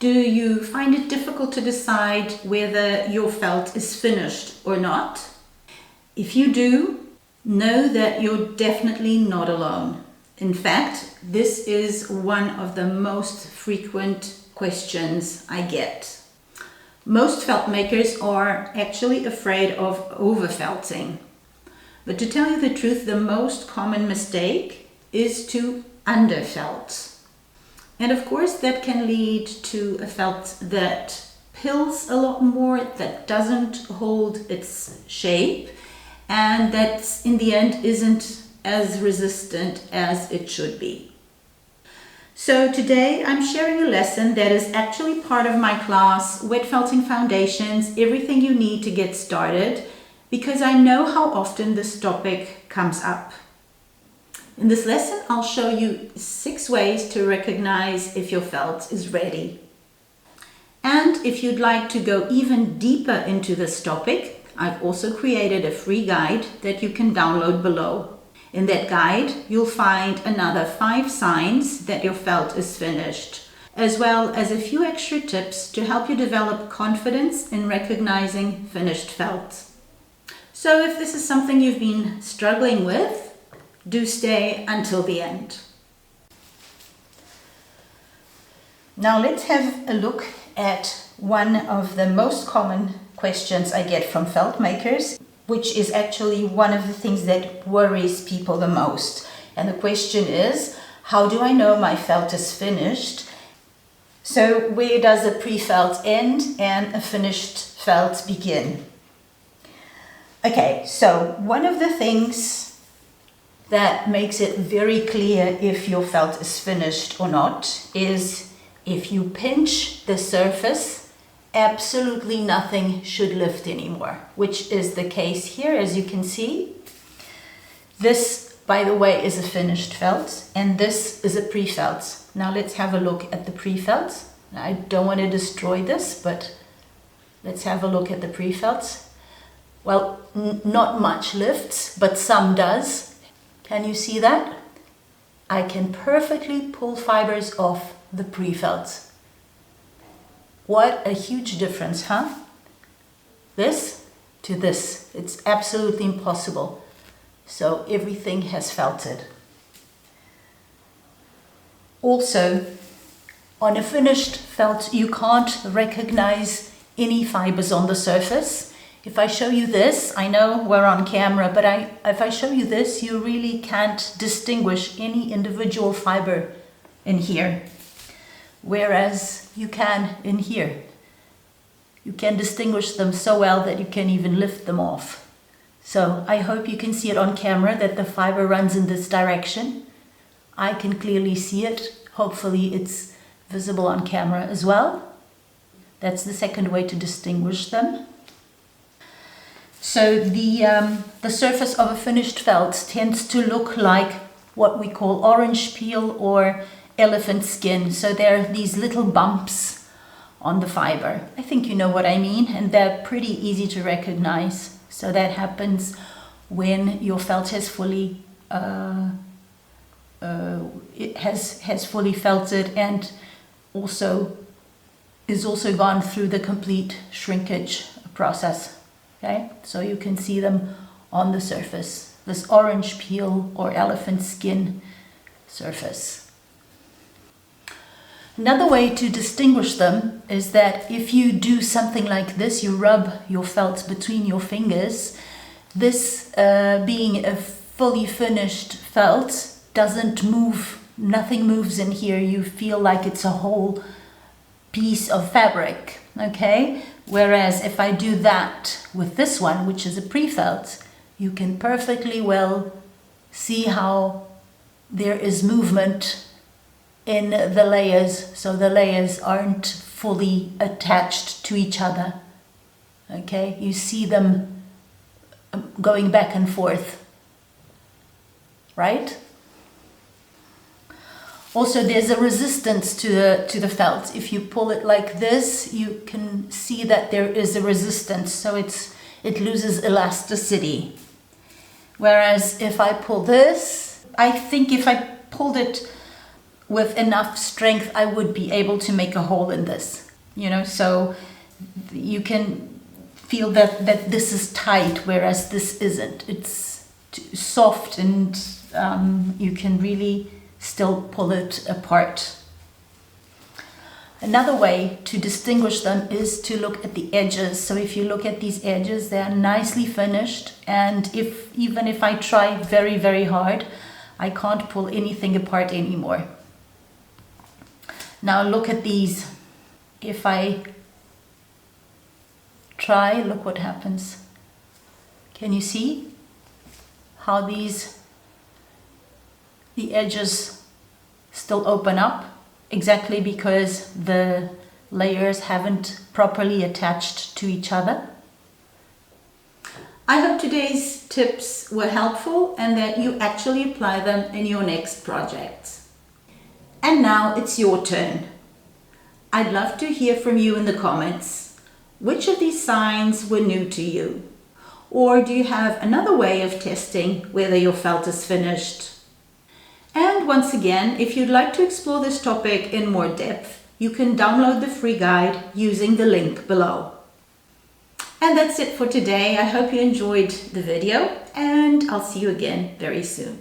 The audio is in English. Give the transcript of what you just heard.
Do you find it difficult to decide whether your felt is finished or not? If you do, know that you're definitely not alone. In fact, this is one of the most frequent questions I get. Most felt makers are actually afraid of overfelting. But to tell you the truth, the most common mistake is to underfelt. And of course, that can lead to a felt that pills a lot more, that doesn't hold its shape, and that in the end isn't as resistant as it should be. So today I'm sharing a lesson that is actually part of my class, Wet Felting Foundations, Everything You Need to Get Started, because I know how often this topic comes up. In this lesson, I'll show you 6 ways to recognize if your felt is ready. And if you'd like to go even deeper into this topic, I've also created a free guide that you can download below. In that guide, you'll find another 5 signs that your felt is finished, as well as a few extra tips to help you develop confidence in recognizing finished felt. So if this is something you've been struggling with, do stay until the end. Now let's have a look at one of the most common questions I get from felt makers, which is actually one of the things that worries people the most. And the question is, how do I know my felt is finished? So where does a pre-felt end and a finished felt begin? Okay, so one of the things that makes it very clear if your felt is finished or not is if you pinch the surface, absolutely nothing should lift anymore, which is the case here, as you can see. This, by the way, is a finished felt, and this is a pre-felt. Now let's have a look at the pre-felt. I don't want to destroy this, but let's have a look at the pre-felt. Well, not much lifts, but some does. Can you see that? I can perfectly pull fibers off the pre-felt. What a huge difference, huh? This to this. It's absolutely impossible. So everything has felted. Also, on a finished felt, you can't recognize any fibers on the surface. If I show you this, I know we're on camera, but if I show you this, you really can't distinguish any individual fiber in here. Whereas you can in here. You can distinguish them so well that you can even lift them off. So I hope you can see it on camera that the fiber runs in this direction. I can clearly see it. Hopefully it's visible on camera as well. That's the second way to distinguish them. So the surface of a finished felt tends to look like what we call orange peel or elephant skin. So there are these little bumps on the fiber. I think you know what I mean, and they're pretty easy to recognize. So that happens when your felt has fully has fully felted and also is also gone through the complete shrinkage process. Okay, so you can see them on the surface, this orange peel or elephant skin surface. Another way to distinguish them is that if you do something like this, you rub your felt between your fingers, this being a fully finished felt doesn't move, nothing moves in here, you feel like it's a whole piece of fabric, okay? Whereas if I do that with this one, which is a pre-felt, you can perfectly well see how there is movement in the layers, so the layers aren't fully attached to each other. Okay, you see them going back and forth, right? Also, there's a resistance to the felt. If you pull it like this, you can see that there is a resistance, so it loses elasticity. Whereas if I pull this, I think if I pulled it with enough strength I would be able to make a hole in this, so you can feel that this is tight, whereas this isn't. It's soft, and you can really still pull it apart. Another way to distinguish them is to look at the edges. So if you look at these edges, they are nicely finished, and even if I try very, very hard, I can't pull anything apart anymore. Now look at these. If I try, look what happens. Can you see how the edges still open up? Exactly because the layers haven't properly attached to each other. I hope today's tips were helpful and that you actually apply them in your next project. And now it's your turn. I'd love to hear from you in the comments. Which of these signs were new to you? Or do you have another way of testing whether your felt is finished? And once again, if you'd like to explore this topic in more depth, you can download the free guide using the link below. And that's it for today. I hope you enjoyed the video, and I'll see you again very soon.